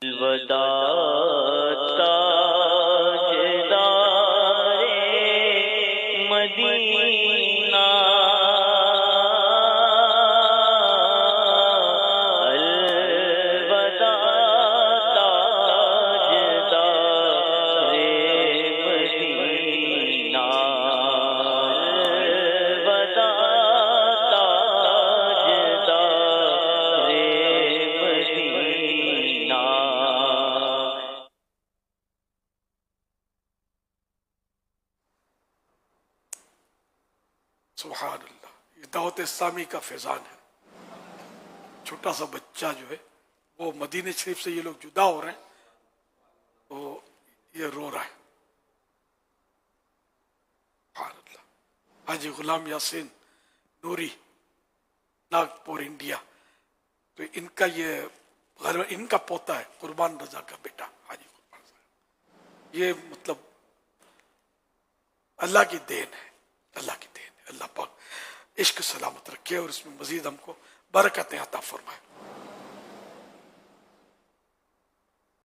الوداع تاجدار مدینہ، الوداع تاجدار مدینہ، الوداع تاجدار مدینہ۔ سبحان اللہ، یہ دعوت اسلامی کا فیضان ہے۔ چھوٹا سا بچہ جو ہے وہ مدینہ شریف سے یہ لوگ جدا ہو رہے ہیں تو یہ رو رہا ہے۔ سبحان اللہ۔ حاجی غلام یاسین نوری، ناگپور، انڈیا، تو ان کا یہ ان کا پوتا ہے، قربان رضا کا بیٹا حاجی قربان رضا۔ یہ مطلب اللہ کی دین ہے، اللہ کی دین ہے۔ اللہ پاک عشق سلامت رکھے اور اس میں مزید ہم کو برکتیں عطا فرمائے۔